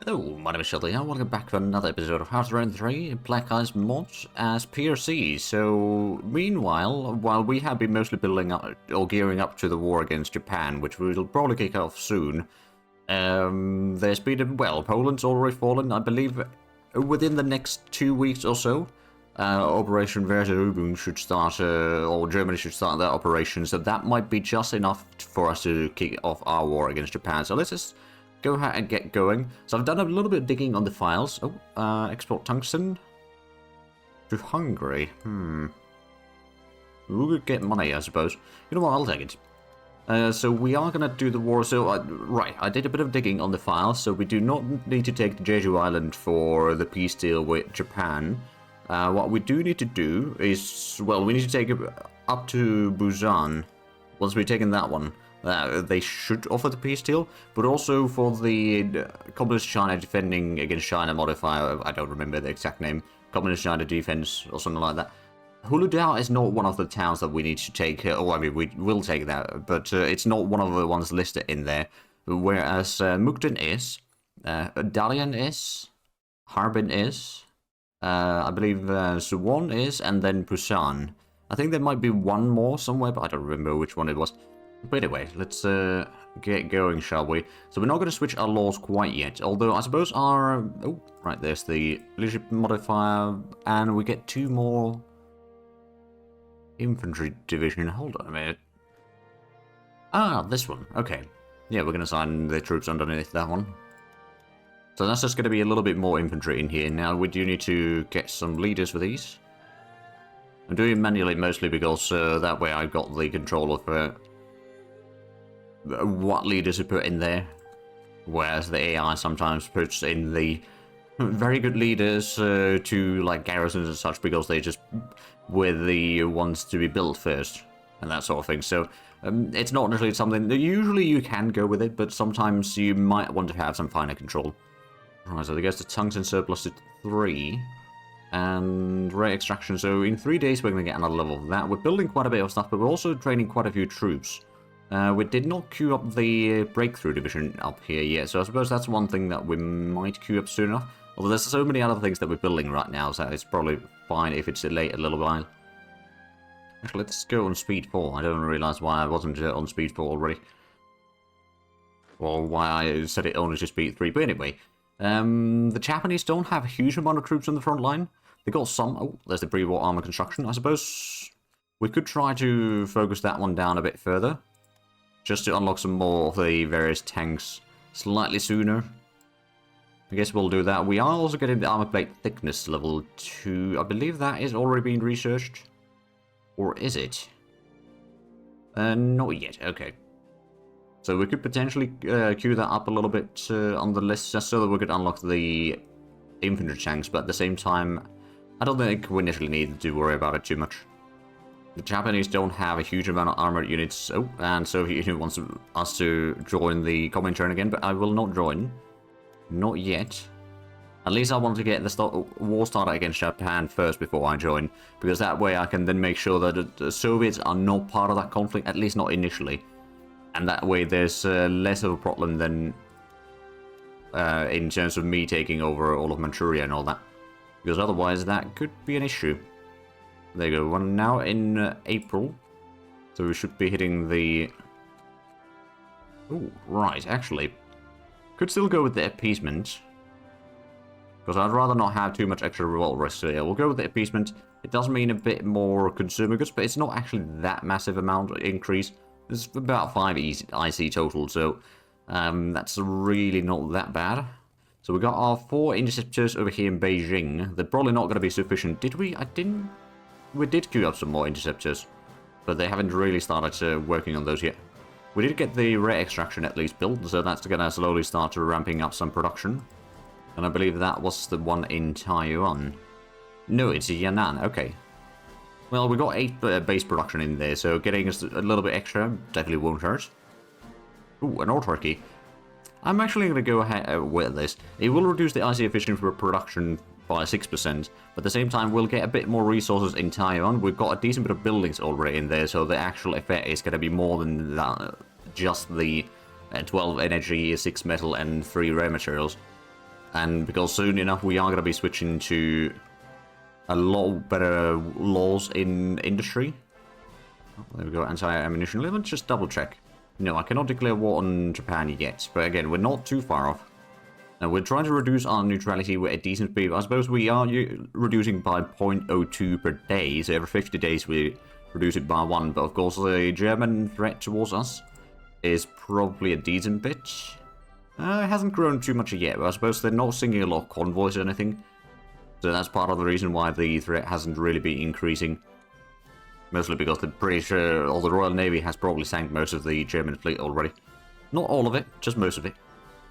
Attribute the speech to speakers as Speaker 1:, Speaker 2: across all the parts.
Speaker 1: Hello, my name is Shelly and welcome back to another episode of Ep23 Black Ice Mods as PRC. So, meanwhile, while we have been mostly building up or gearing up to the war against Japan, which we will probably kick off soon, there's been, well, Poland's already fallen, I believe, within the next 2 weeks or so. Operation Verderübung should start, or Germany should start their operation, so that might be just enough for us to kick off our war against Japan. So let's just go ahead and get going. So I've done a little bit of digging on the files. Export tungsten to Hungary. We could get money, I suppose. You know what, I'll take it. So we are going to do the war. So, right, I did a bit of digging on the files, so we do not need to take the Jeju Island for the peace deal with Japan. What we do need to do is, well, we need to take it up to Busan. Once we've taken that one, they should offer the peace deal, but also for the Communist China defending against China modifier, I don't remember the exact name, Communist China defense or something like that. Huludao is not one of the towns that we need to take, or I mean, we will take that, but it's not one of the ones listed in there, whereas Mukden is, Dalian is, Harbin is, I believe Suwon is, and then Busan. I think there might be one more somewhere, but I don't remember which one it was. But anyway, let's get going, shall we? So we're not going to switch our laws quite yet, although I suppose our... Oh, right, there's the leadership modifier, and we get 2 more infantry division. Hold on a minute. Ah, this one. Okay. Yeah, we're going to assign the troops underneath that one. So that's just going to be a little bit more infantry in here. Now, we do need to get some leaders for these. I'm doing it manually mostly because that way I've got the control of what leaders to put in there. Whereas the AI sometimes puts in the very good leaders to like garrisons and such because they just were the ones to be built first. And that sort of thing. So it's not necessarily something that usually you can go with it, but sometimes you might want to have some finer control. Right, so I guess the tungsten surplus to 3. And rare extraction, so in 3 days we're going to get another level of that. We're building quite a bit of stuff, but we're also training quite a few troops. We did not queue up the breakthrough division up here yet, so I suppose that's one thing that we might queue up soon enough. Although there's so many other things that we're building right now, so it's probably fine if it's delayed a little while. Actually, let's go on speed 4. I don't realise why I wasn't on speed 4 already. Or why I set it only to speed 3, but anyway. The Japanese don't have a huge amount of troops on the front line. They got some... Oh, there's the pre-war armor construction. I suppose we could try to focus that one down a bit further. Just to unlock some more of the various tanks slightly sooner. I guess we'll do that. We are also getting the armor plate thickness level 2. I believe that is already being researched. Or is it? Not yet. Okay. So we could potentially queue that up a little bit on the list just so that we could unlock the infantry tanks, but at the same time, I don't think we initially need to worry about it too much. The Japanese don't have a huge amount of armored units. Oh, and so he wants us to join the Comintern again, but I will not join. Not yet. At least I want to get the war started against Japan first before I join, because that way I can then make sure that the Soviets are not part of that conflict, at least not initially. And that way there's less of a problem than in terms of me taking over all of Manchuria and all that. Because otherwise that could be an issue. There you go, we're now in April. So we should be hitting the... Oh, right, actually. Could still go with the appeasement. Because I'd rather not have too much extra revolt risk. So yeah, we'll go with the appeasement. It does mean a bit more consumer goods, but it's not actually that massive amount of increase. It's about 5 IC total, so that's really not that bad. So we got our 4 interceptors over here in Beijing. They're probably not going to be sufficient. Did we? We did queue up some more interceptors, but they haven't really started working on those yet. We did get the rare extraction at least built, so that's going to slowly start ramping up some production. And I believe that was the one in Taiwan. No, it's Yan'an. Okay. Well, we got 8 base production in there, so getting us a little bit extra definitely won't hurt. Ooh, an autarky. I'm actually going to go ahead with this. It will reduce the IC efficiency for production by 6%, but at the same time we'll get a bit more resources in Taiwan. We've got a decent bit of buildings already in there, so the actual effect is going to be more than that, just the 12 energy, 6 metal, and 3 rare materials. And because soon enough we are going to be switching to a lot better laws in industry. Oh, there we go, anti-ammunition. Let's just double check. No, I cannot declare war on Japan yet, but again, we're not too far off. Now, we're trying to reduce our neutrality with a decent speed. I suppose we are reducing by 0.02 per day, so every 50 days we reduce it by 1. But of course, the German threat towards us is probably a decent bit. It hasn't grown too much yet, but I suppose they're not sending a lot of convoys or anything. So that's part of the reason why the threat hasn't really been increasing. Mostly because the British, or the Royal Navy has probably sank most of the German fleet already. Not all of it, just most of it.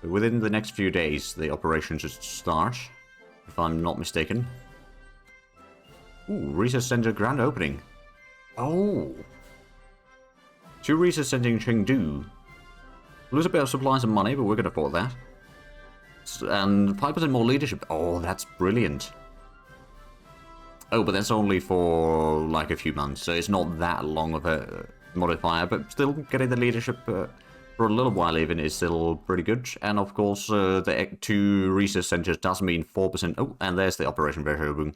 Speaker 1: But within the next few days, the operation should start, if I'm not mistaken. Ooh, research center grand opening. Oh! 2 research centers in Chengdu. Lose a bit of supplies and money, but we're going to afford that. And 5% more leadership. Oh, that's brilliant. Oh, but that's only for like a few months, so it's not that long of a modifier, but still getting the leadership for a little while even is still pretty good. And of course, the 2 research centers does mean 4%. Oh, and there's the Operation Verhobung.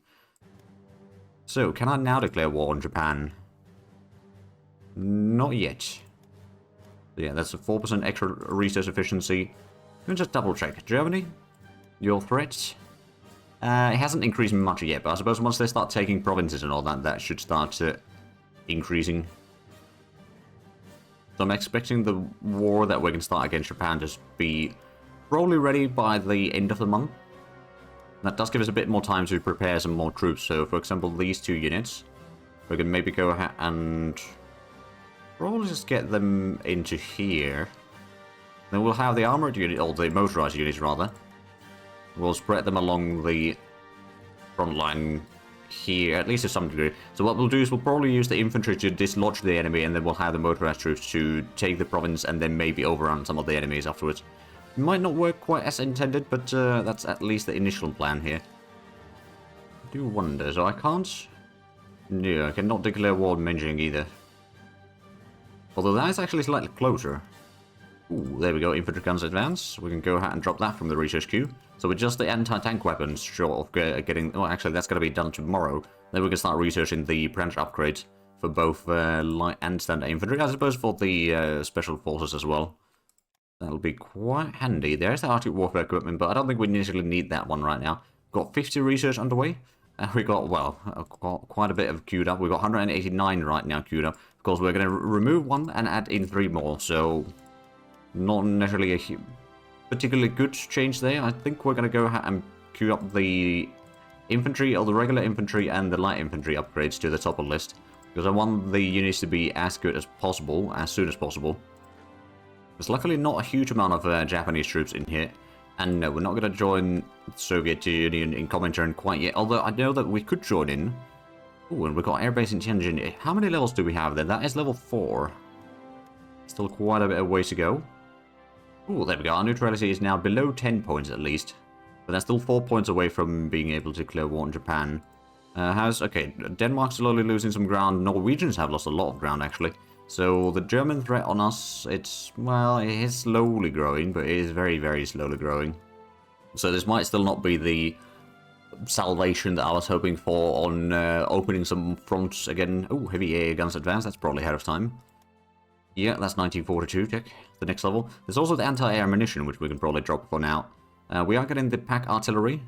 Speaker 1: So, can I now declare war on Japan? Not yet. Yeah, that's a 4% extra research efficiency. Let me just double check. Germany, your threat? It hasn't increased much yet, but I suppose once they start taking provinces and all that, that should start increasing. So I'm expecting the war that we can start against Japan to be probably ready by the end of the month. That does give us a bit more time to prepare some more troops. So, for example, these 2 units, we can maybe go ahead and probably just get them into here. Then we'll have the armored unit, or the motorized units rather. We'll spread them along the front line here, at least to some degree. So what we'll do is we'll probably use the infantry to dislodge the enemy, and then we'll have the motorized troops to take the province and then maybe overrun some of the enemies afterwards. It might not work quite as intended, but that's at least the initial plan here. I do wonder, so I can't... No, I cannot declare war on Menjing either. Although that is actually slightly closer. Ooh, there we go, infantry guns advance. We can go ahead and drop that from the research queue. So with just the anti-tank weapons, short of getting... Oh, actually, that's going to be done tomorrow. Then we can start researching the branch upgrades for both light and standard infantry. I suppose for the special forces as well. That'll be quite handy. There's the Arctic warfare equipment, but I don't think we initially need that one right now. Got 50 research underway. We got, well, quite a bit of queued up. We've got 189 right now queued up. Of course, we're going to remove 1 and add in 3 more, so... Not necessarily a particularly good change there. I think we're going to go ahead and queue up the infantry, or the regular infantry and the light infantry upgrades to the top of the list. Because I want the units to be as good as possible, as soon as possible. There's luckily not a huge amount of Japanese troops in here. And no, we're not going to join the Soviet Union in Comintern quite yet. Although I know that we could join in. Oh, and we've got airbase in Tianjin. How many levels do we have there? That is level 4. Still quite a bit of ways to go. Oh, there we go. Our neutrality is now below 10 points at least. But that's still 4 points away from being able to declare war on Japan. Okay, Denmark's slowly losing some ground. Norwegians have lost a lot of ground, actually. So the German threat on us, it's, well, it is slowly growing, but it is very, very slowly growing. So this might still not be the salvation that I was hoping for on opening some fronts again. Oh, heavy air guns advance. That's probably ahead of time. Yeah, that's 1942, check. The next level. There's also the anti-air ammunition, which we can probably drop for now. We are getting the pack artillery.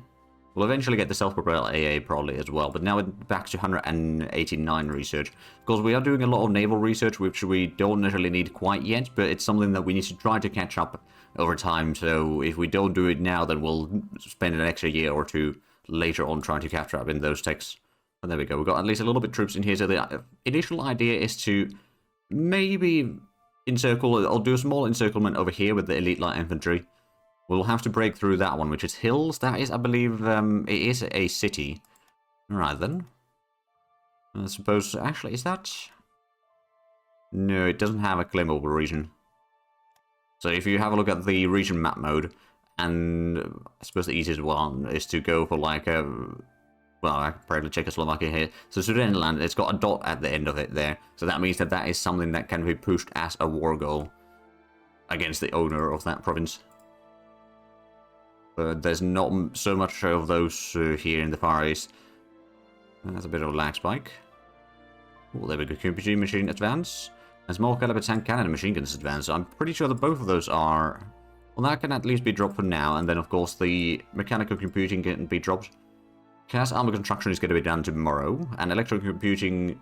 Speaker 1: We'll eventually get the self-propelled AA probably as well, but now we're back to 189 research. Of course, we are doing a lot of naval research, which we don't necessarily need quite yet, but it's something that we need to try to catch up over time. So if we don't do it now, then we'll spend an extra year or 2 later on trying to catch up in those techs. But there we go. We've got at least a little bit of troops in here. So the initial idea is to maybe encircle, I'll do a small encirclement over here with the elite light infantry. We'll have to break through that one, which is hills. That is, I believe, it is a city. Alright then. I suppose, actually, is that... No, it doesn't have a claimable region. So if you have a look at the region map mode, and I suppose the easiest one is to go for like a... Well, I can probably Czechoslovakia here. So Sudetenland, it's got a dot at the end of it there. So that means that that is something that can be pushed as a war goal against the owner of that province. But there's not so much of those here in the Far East. That's a bit of a lag spike. Oh, there we go. Computing machine advance. And small caliber tank cannon and machine guns advance. So I'm pretty sure that both of those are... Well, that can at least be dropped for now. And then, of course, the mechanical computing can be dropped. Cast armor construction is going to be done tomorrow. And electro computing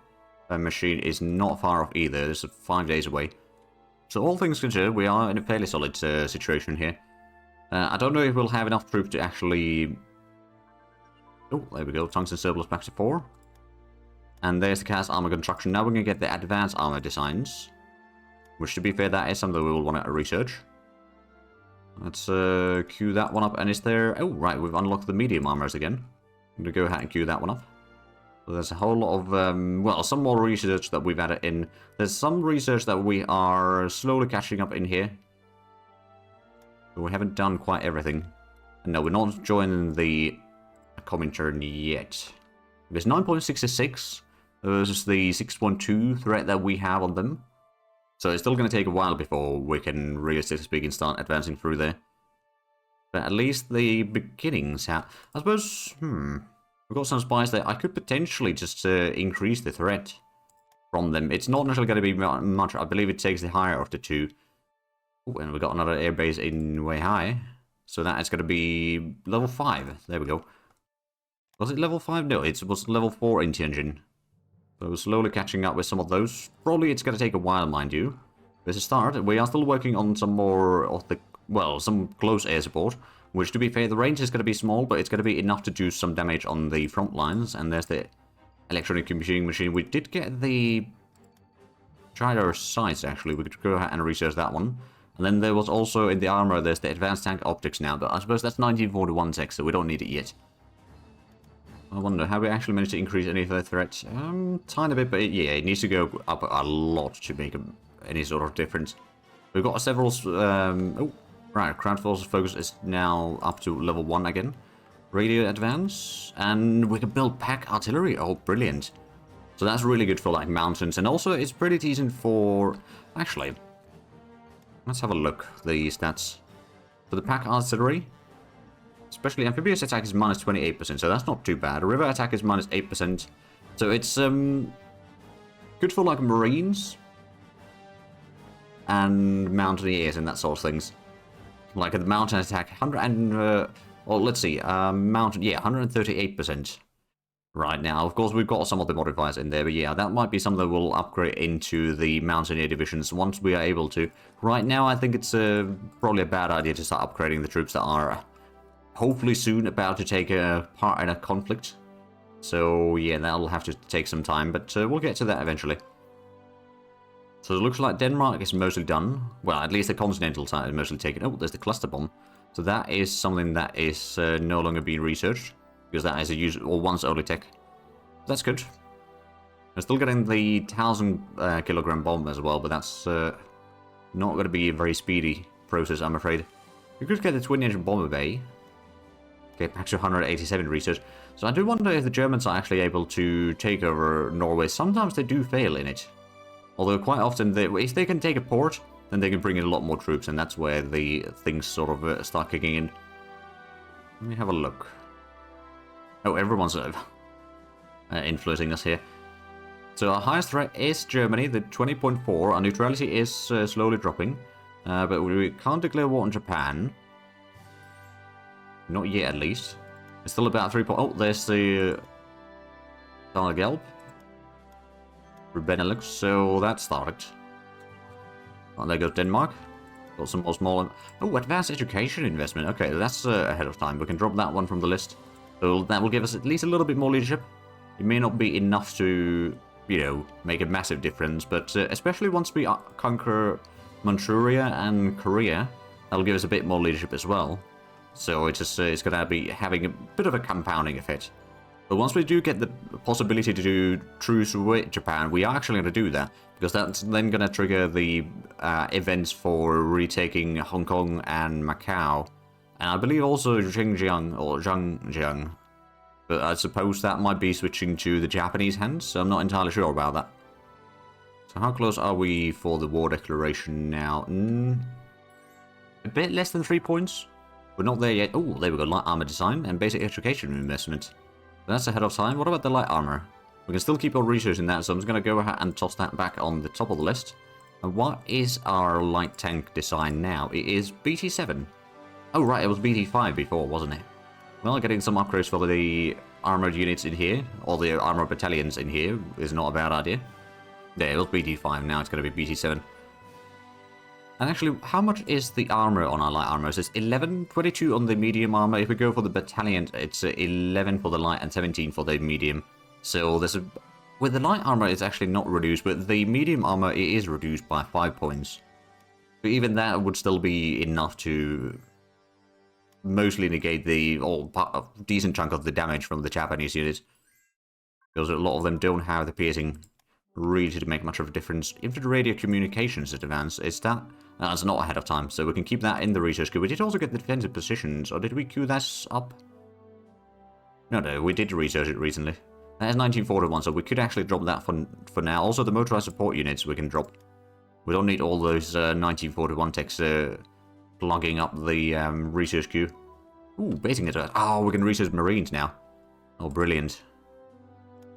Speaker 1: machine is not far off either. It's 5 days away. So all things considered, we are in a fairly solid situation here. I don't know if we'll have enough troops to actually... Oh, there we go. Tungsten surplus back to 4. And there's the cast armor construction. Now we're going to get the advanced armor designs. Which, to be fair, that is something we will want to research. Let's queue that one up. And is there... Oh, right, we've unlocked the medium armors again. I'm going to go ahead and queue that one up. So there's a whole lot of... well, some more research that we've added in. There's some research that we are slowly catching up in here. But we haven't done quite everything. And no, we're not joining the Comintern yet. There's 9.66 versus the 6.2 threat that we have on them. So it's still going to take a while before we can, realistically speaking, start advancing through there. But at least the beginnings have... I suppose, we've got some spies there. I could potentially just increase the threat from them. It's not necessarily going to be much. I believe it takes the higher of the two. Oh, and we've got another airbase in HoI. So that is going to be level 5. There we go. Was it level 5? No, it was level 4 in Tianjin. So we're slowly catching up with some of those. Probably it's going to take a while, mind you. There's a start. We are still working on some more of the... Well, some close air support. Which, to be fair, the range is going to be small, but it's going to be enough to do some damage on the front lines. And there's the electronic computing machine. We did get the... Tried our sights, actually. We could go ahead and research that one. And then there was also, in the armor, there's the advanced tank optics now. But I suppose that's 1941 tech, so we don't need it yet. I wonder, have we actually managed to increase any of their threats? Tiny bit, but yeah, it needs to go up a lot to make any sort of difference. We've got several... oh, right, crowd force focus is now up to level 1 again. Radio advance, and we can build pack artillery. Oh, brilliant. So that's really good for, like, mountains, and also it's pretty decent for... Actually, let's have a look, the stats. For the pack artillery... Especially amphibious attack is minus 28%, so that's not too bad. River attack is minus 8%. So it's good for like marines and mountaineers and that sort of things. Like the mountain attack, 100 and well, let's see, mountain, yeah, 138% right now. Of course, we've got some of the modifiers in there, but yeah, that might be something that we'll upgrade into the mountaineer divisions once we are able to. Right now, I think it's probably a bad idea to start upgrading the troops that are hopefully soon about to take a part in a conflict. So yeah, that'll have to take some time, but we'll get to that eventually. So it looks like Denmark is mostly done. Well, at least the continental side is mostly taken. Oh, there's the cluster bomb. So that is something that is no longer being researched, because that is a use or once only tech. That's good. We're still getting the 1,000 kilogram bomb as well, but that's not going to be a very speedy process, I'm afraid. We could get the twin engine bomber bay. Okay, back to 187 research. So I do wonder if the Germans are actually able to take over Norway. Sometimes they do fail in it. Although quite often, if they can take a port, then they can bring in a lot more troops, and that's where the things sort of start kicking in. Let me have a look. Oh, everyone's influencing us here. So our highest threat is Germany, the 20.4. Our neutrality is slowly dropping. But we can't declare war on Japan. Not yet, at least. It's still about 3 Oh, there's the... Gelb. For Benelux, so that started. Oh, there goes Denmark. Got some more small... Oh, advanced education investment. Okay, that's ahead of time. We can drop that one from the list. So that will give us at least a little bit more leadership. It may not be enough to, you know, make a massive difference, but especially once we conquer Manchuria and Korea, that'll give us a bit more leadership as well. So it's just it's going to be having a bit of a compounding effect. But once we do get the possibility to do truce with Japan, we are actually going to do that, because that's then going to trigger the events for retaking Hong Kong and Macau, and I believe also Xinjiang or Zhangjiang. But I suppose that might be switching to the Japanese hands, so I'm not entirely sure about that. So how close are we for the war declaration now? A bit less than 3 points. We're not there yet. Oh, there we go. Light armor design and basic education investment. That's ahead of time. What about the light armor? We can still keep on researching that, so I'm just going to go ahead and toss that back on the top of the list. And what is our light tank design now? It is BT7. Oh, right, it was BT5 before, wasn't it? Well, getting some upgrades for the armored units in here, or the armored battalions in here, is not a bad idea. Yeah, it was BT5, now it's going to be BT7. And actually, how much is the armor on our light armor? So it's 11, 22 on the medium armor. If we go for the battalion, it's 11 for the light and 17 for the medium. So there's a... With the light armor, it's actually not reduced, but the medium armor, it is reduced by 5 points. But even that would still be enough to mostly negate the decent chunk of the damage from the Japanese units. Because a lot of them don't have the piercing really to make much of a difference. If the radio communications advance, is that... That's not ahead of time, so we can keep that in the research queue. We did also get the defensive positions, or did we queue that up? No, we did research it recently. That is 1941, so we could actually drop that for now. Also, the motorized support units we can drop. We don't need all those 1941 techs plugging up the research queue. Ooh, basing it. Oh, we can research Marines now. Oh, brilliant.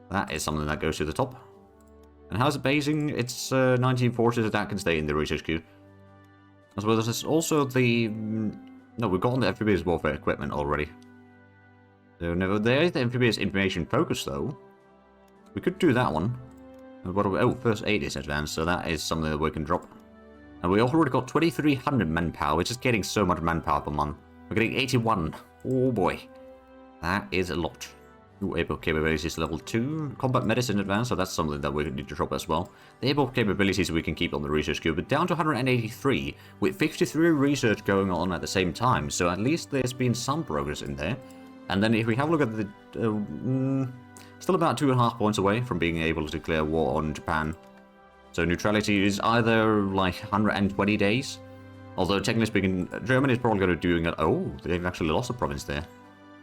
Speaker 1: That is something that goes to the top. And how's it basing? It's 1940s, so that can stay in the research queue. As well as there's also the... No, we've gotten the amphibious warfare equipment already. So no, there is the amphibious information focus though. We could do that one. And what we, oh, first aid is advanced, so that is something that we can drop. And we already got 2,300 manpower. We're just getting so much manpower per month. We're getting 81. Oh boy. That is a lot. Ooh, airborne capabilities level 2. Combat medicine advanced, so that's something that we need to drop as well. The airborne capabilities we can keep on the research queue, but down to 183, with 53 research going on at the same time, so at least there's been some progress in there. And then if we have a look at the... still about 2.5 points away from being able to declare war on Japan. So neutrality is either like 120 days, although technically speaking, Germany is probably going to be doing it... Oh, they've actually lost a province there.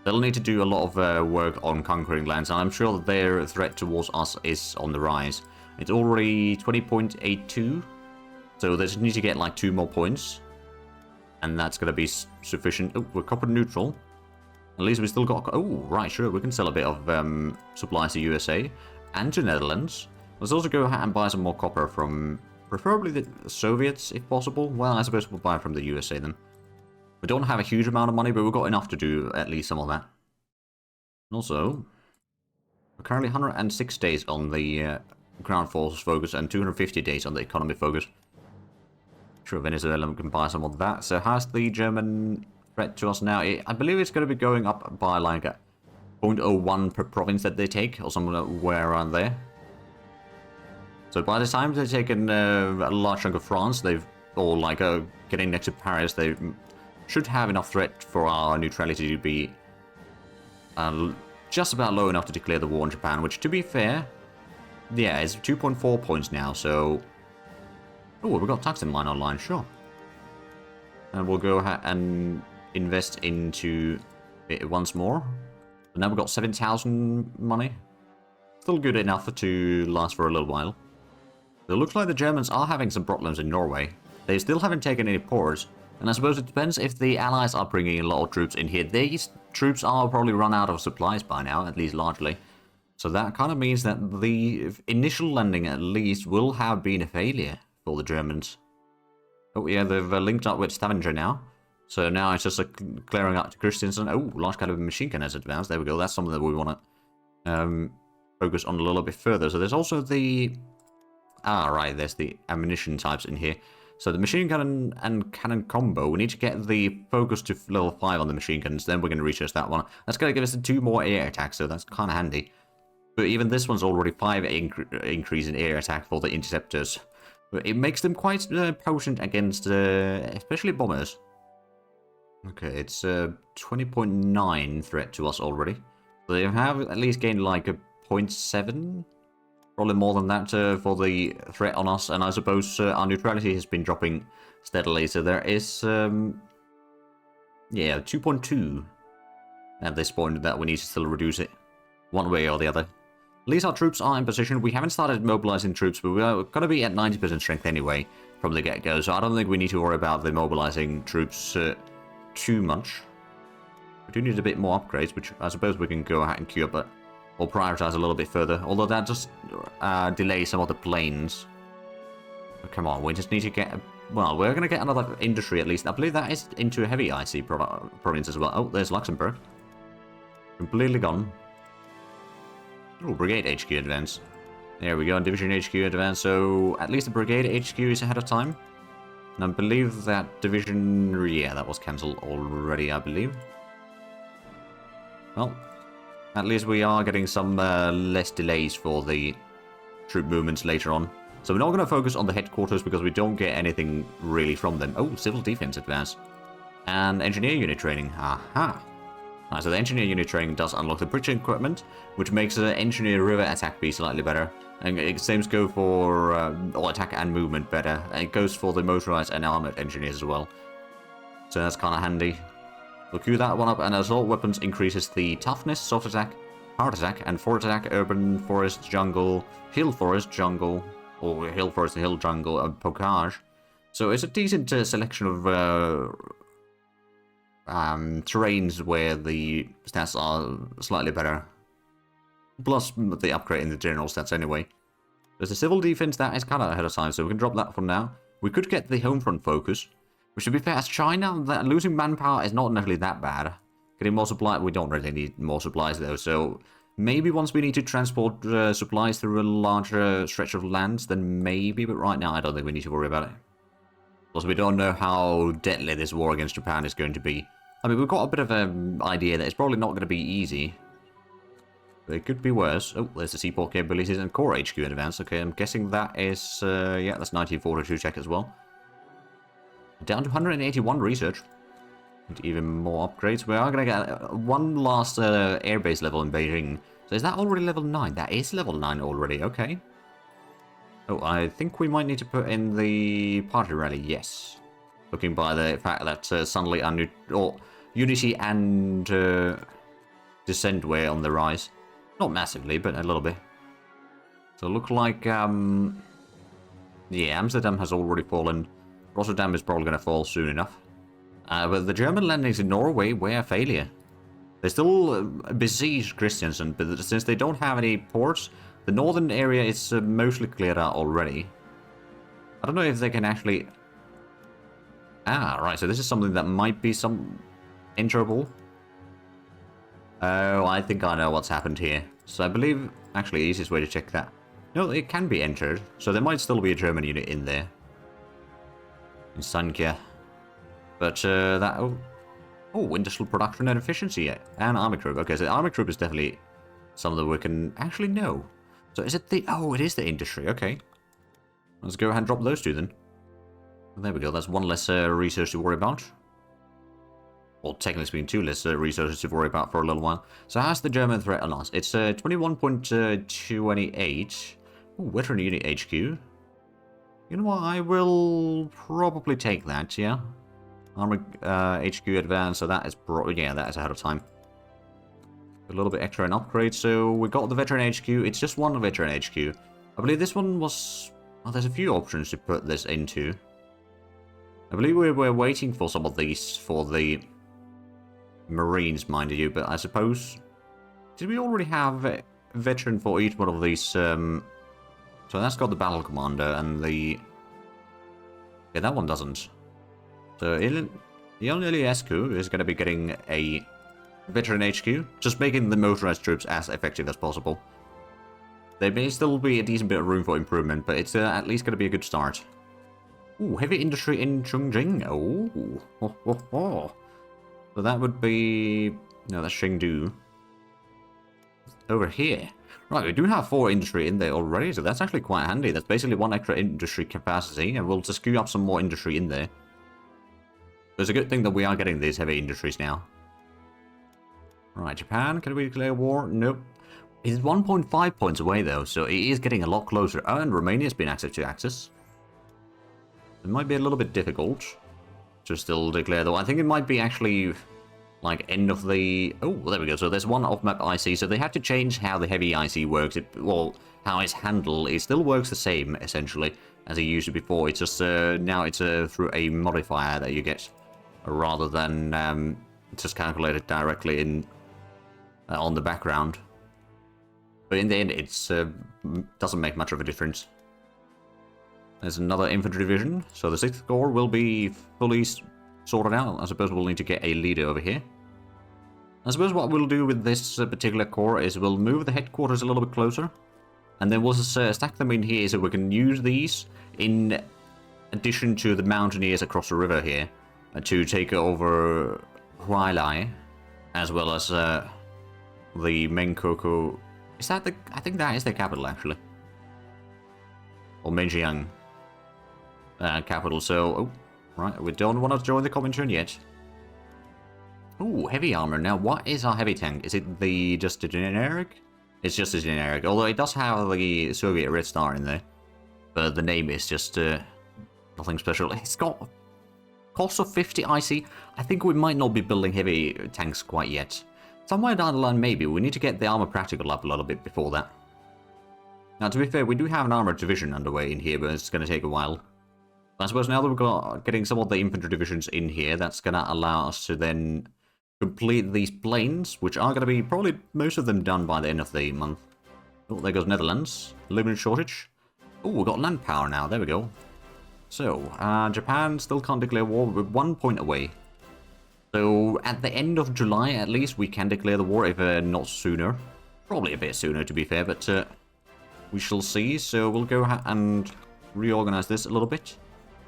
Speaker 1: They'll need to do a lot of work on conquering lands, and I'm sure that their threat towards us is on the rise. It's already 20.82, so they just need to get like 2 more points, and that's going to be sufficient. Oh, we're copper neutral. At least we still got... Oh, right, sure, we can sell a bit of supplies to USA and to Netherlands. Let's also go ahead and buy some more copper from preferably the Soviets, if possible. Well, I suppose we'll buy from the USA then. We don't have a huge amount of money, but we've got enough to do at least some of that. Also, we're currently 106 days on the ground forces focus and 250 days on the economy focus. Sure, Venezuela can buy some of that. So how's the German threat to us now? I believe it's going to be going up by like 0.01 per province that they take, or somewhere around there. So by the time they've taken a large chunk of France, or like getting next to Paris, they should have enough threat for our neutrality to be just about low enough to declare the war on Japan, which, to be fair, yeah, it's 2.4 points now, so... Oh, we've got tungsten mine online, sure. And we'll go ahead and invest into it once more. And now we've got 7,000 money. Still good enough to last for a little while. It looks like the Germans are having some problems in Norway. They still haven't taken any ports. And I suppose it depends if the Allies are bringing a lot of troops in here. These troops are probably run out of supplies by now, at least largely. So that kind of means that the initial landing, at least, will have been a failure for the Germans. Oh yeah, they've linked up with Stavanger now. So now it's just clearing out to Christiansen. Oh, large caliber machine gun has advanced. There we go. That's something that we want to focus on a little bit further. So there's also the... Ah, right, there's the ammunition types in here. So the machine gun and cannon combo, we need to get the focus to level 5 on the machine guns, then we're going to research that one. That's going to give us 2 more air attacks, so that's kind of handy. But even this one's already 5 increase in air attack for the interceptors. But it makes them quite potent against, especially bombers. Okay, it's 20.9 threat to us already. So they have at least gained like a 0.7? Probably more than that for the threat on us, and I suppose our neutrality has been dropping steadily, so there is, yeah, 2.2 at this point that we need to still reduce it, one way or the other. At least our troops are in position. We haven't started mobilizing troops, but we're going to be at 90% strength anyway from the get-go, so I don't think we need to worry about the mobilizing troops too much. We do need a bit more upgrades, which I suppose we can go ahead and queue up, but we'll prioritize a little bit further. Although that just delays some of the planes. But come on, we just need to get... Well, we're going to get another industry at least. I believe that is into a heavy IC province as well. Oh, there's Luxembourg. Completely gone. Oh, Brigade HQ advance. There we go, Division HQ advance. So at least the Brigade HQ is ahead of time. And I believe that Division... Yeah, that was cancelled already, I believe. Well, at least we are getting some less delays for the troop movements later on. So we're not going to focus on the headquarters because we don't get anything really from them. Oh, Civil Defense advance. And Engineer Unit Training. Aha. Right, so the Engineer Unit Training does unlock the bridge equipment, which makes the Engineer River attack be slightly better. And it seems go for all attack and movement better. And it goes for the motorized and armored engineers as well. So that's kind of handy. We'll queue that one up, and assault weapons increases the toughness, soft attack, hard attack, and forward attack, urban, forest, jungle, hill forest, jungle, or hill forest, hill jungle, and pocage. So it's a decent selection of terrains where the stats are slightly better. Plus the upgrade in the general stats anyway. There's a civil defense that is kind of ahead of time, so we can drop that for now. We could get the home front focus. Which, to be fair, as China, losing manpower is not necessarily that bad. Getting more supply, we don't really need more supplies though, so maybe once we need to transport supplies through a larger stretch of lands, then maybe, but right now I don't think we need to worry about it. Plus, we don't know how deadly this war against Japan is going to be. I mean, we've got a bit of an idea that it's probably not going to be easy. But it could be worse. Oh, there's the seaport capabilities and core HQ in advance. Okay, I'm guessing that is, yeah, that's 1942 check as well. Down to 181 research. And even more upgrades. We are going to get one last airbase level in Beijing. So is that already level 9? That is level 9 already, okay. Oh, I think we might need to put in the party rally, yes. Looking by the fact that suddenly or Unity and Descent were on the rise. Not massively, but a little bit. So look like, yeah, Amsterdam has already fallen. Rotterdam is probably going to fall soon enough. But the German landings in Norway were a failure. They still besiege Christiansand, but since they don't have any ports, the northern area is mostly cleared out already. I don't know if they can actually... Ah, right, so this is something that might be some enterable. Oh, I think I know what's happened here. So I believe, actually, the easiest way to check that. No, it can be entered, so there might still be a German unit in there. In Sankia. But that... Oh, industrial production and efficiency, and army troop. Okay, so the army troop is definitely something that we can actually know. So is it the... Oh, it is the industry, okay. Let's go ahead and drop those two then. There we go, that's one less research to worry about. Well, technically speaking, two less researchers to worry about for a little while. So how's the German threat on us? It's 21.28. Oh, veteran unit HQ. You know what, I will probably take that, yeah. Armor HQ advance, so that is yeah, that is ahead of time. A little bit extra in upgrade, so we got the veteran HQ. It's just one veteran HQ. I believe this one was... Oh, there's a few options to put this into. I believe we were waiting for some of these for the Marines, mind you, but I suppose... Did we already have a veteran for each one of these? So that's got the battle commander and the... Yeah, that one doesn't. So Iliescu is going to be getting a veteran HQ, just making the motorized troops as effective as possible. There may still be a decent bit of room for improvement, but it's at least going to be a good start. Ooh, heavy industry in Chongqing. Oh, ho, ho, ho. So that would be... No, that's Chengdu. Over here. Right, we do have 4 industry in there already, so that's actually quite handy. That's basically 1 extra industry capacity, and we'll just queue up some more industry in there. It's a good thing that we are getting these heavy industries now. Right, Japan, can we declare war? Nope. It's 1.5 points away though, so it is getting a lot closer. Oh, and Romania's been accepted to Axis. It might be a little bit difficult to still declare though. I think it might be actually like end of the... Oh, there we go. So there's one off-map IC, so they have to change how the heavy IC works. Well, how it's handled. It still works the same, essentially, as it used to before. It's just now it's through a modifier that you get. rather than just calculate it directly in on the background. But in the end, it's doesn't make much of a difference. There's another infantry division, so the 6th Corps will be fully sorted out. I suppose we'll need to get a leader over here. I suppose what we'll do with this particular corps is we'll move the headquarters a little bit closer, and then we'll just stack them in here so we can use these in addition to the mountaineers across the river here to take over HoI, as well as the Menkoko. Is that the? I think that is the capital actually, or Menjiang capital. So, oh, right, we don't want to join the Comintern yet. Ooh, heavy armor. Now, what is our heavy tank? Is it just a generic? It's just a generic, although it does have the Soviet Red Star in there. But the name is just nothing special. It's got cost of 50 IC. I think we might not be building heavy tanks quite yet. Somewhere down the line, maybe. We need to get the armor practical up a little bit before that. Now, to be fair, we do have an armored division underway in here, but it's going to take a while. I suppose now that we've got getting some of the infantry divisions in here, that's going to allow us to then complete these planes, which are going to be probably most of them done by the end of the month. Oh, there goes Netherlands. Limited shortage. Oh, we've got land power now. There we go. So, Japan still can't declare war. We're 1 point away. So, at the end of July, at least, we can declare the war, if not sooner. Probably a bit sooner, to be fair, but we shall see. So, we'll go and reorganize this a little bit.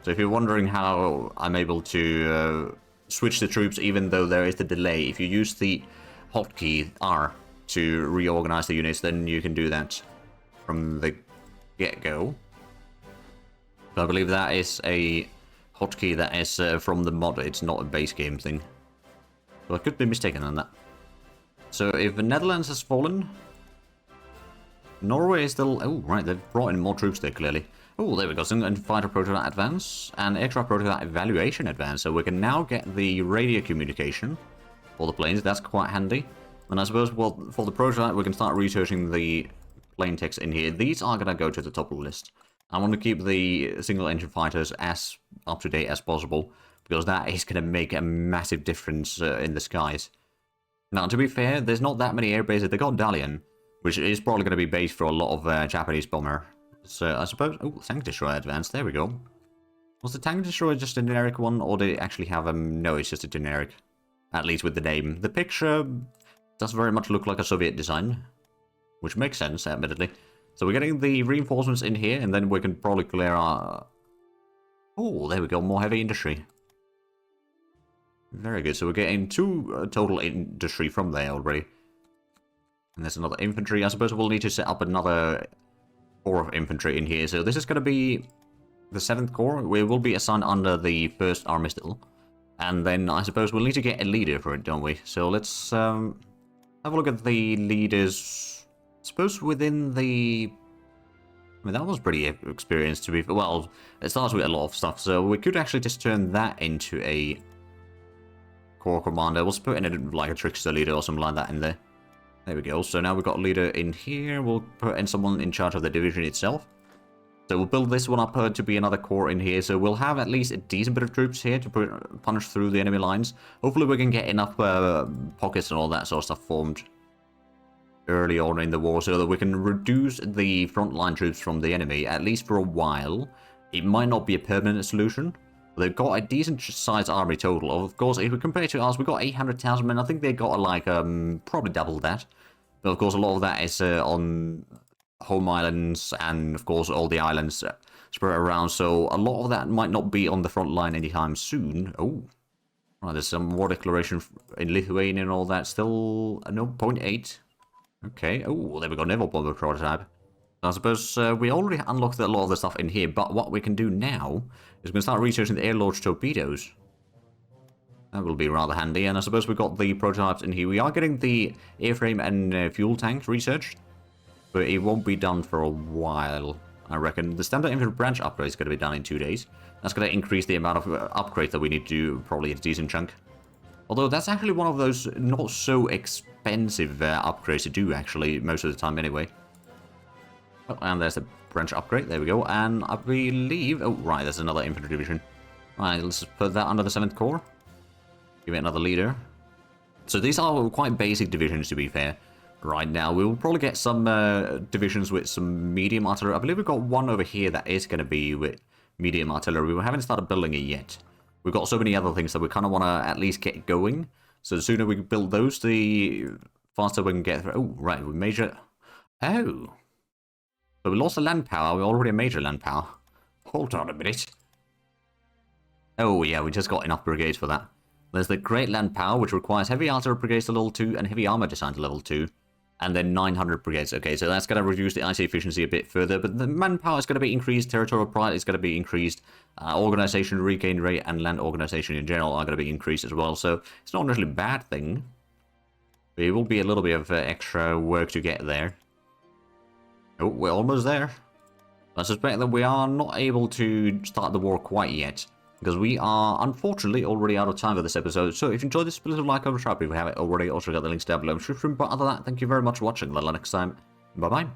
Speaker 1: So, if you're wondering how I'm able to switch the troops, even though there is the delay, if you use the hotkey R to reorganize the units, then you can do that from the get-go. So I believe that is a hotkey that is from the mod, it's not a base game thing. So I could be mistaken on that. So if the Netherlands has fallen, Norway is still... Oh, right, they've brought in more troops there, clearly. Oh, there we go. And fighter prototype advance and extra prototype evaluation advance. So we can now get the radio communication for the planes. That's quite handy. And I suppose, well, for the prototype, we can start researching the plane text in here. These are going to go to the top of the list. I want to keep the single engine fighters as up to date as possible, because that is going to make a massive difference in the skies. Now, to be fair, there's not that many air bases. They got Dalian, which is probably going to be based for a lot of Japanese bomber. So I suppose... Oh, tank destroyer advance. There we go. Was the tank destroyer just a generic one, or did it actually have no, it's just a generic. At least with the name. The picture does very much look like a Soviet design, which makes sense, admittedly. So we're getting the reinforcements in here, and then we can probably clear our... Oh, there we go. More heavy industry. Very good. So we're getting 2 total industry from there already. And there's another infantry. I suppose we'll need to set up another corps of infantry in here. So this is going to be the 7th Corps. We will be assigned under the 1st Army still. And then I suppose we'll need to get a leader for it, don't we? So let's have a look at the leaders. I suppose within the... I mean, that was pretty experienced to be... Well, it starts with a lot of stuff. So we could actually just turn that into a corps commander. We'll put in like a trickster leader or something like that in there. There we go. So now we've got a leader in here. We'll put in someone in charge of the division itself. So we'll build this one up to be another corps in here. So we'll have at least a decent bit of troops here to punch through the enemy lines. Hopefully we can get enough pockets and all that sort of stuff formed early on in the war so that we can reduce the frontline troops from the enemy, at least for a while. It might not be a permanent solution. They've got a decent sized army total. Of course, if we compare to us, we've got 800,000 men. I think they got like probably double that. But of course, a lot of that is on home islands and of course all the islands spread around. So a lot of that might not be on the front line anytime soon. Oh, right, there's some war declaration in Lithuania and all that. Still no 0.8. Okay. Oh, there we go. Naval bomber prototype. I suppose we already unlocked a lot of the stuff in here, but what we can do now is we can start researching the air launch torpedoes. That will be rather handy, and I suppose we've got the prototypes in here. We are getting the airframe and fuel tanks researched, but it won't be done for a while, I reckon. The standard infantry branch upgrade is going to be done in 2 days. That's going to increase the amount of upgrades that we need to do, probably a decent chunk. Although that's actually one of those not so expensive upgrades to do, actually, most of the time anyway. Oh, and there's the branch upgrade. There we go. And I believe... Oh, right, there's another infantry division. Right, let's put that under the 7th Corps. Give it another leader. So these are quite basic divisions, to be fair. Right now, we will probably get some divisions with some medium artillery. I believe we've got one over here that is going to be with medium artillery. We haven't started building it yet. We've got so many other things that we kind of want to at least get going. So the sooner we can build those, the faster we can get through. Oh, right, we major... Oh. So we lost the land power. We're already a major land power. Hold on a minute. Oh, yeah, we just got enough brigades for that. There's the Great Land Power, which requires heavy artillery brigades to level 2 and heavy armor design to level 2. And then 900 brigades. Okay, so that's going to reduce the IC efficiency a bit further, but the manpower is going to be increased, territorial pride is going to be increased, organization regain rate and land organization in general are going to be increased as well, so it's not necessarily a bad thing. But it will be a little bit of extra work to get there. Oh, we're almost there. I suspect that we are not able to start the war quite yet, because we are, unfortunately, already out of time for this episode. So if you enjoyed this, please like, comment, subscribe if you haven't already. Also got the links down below in the description. But other than that, thank you very much for watching. Until next time, bye-bye.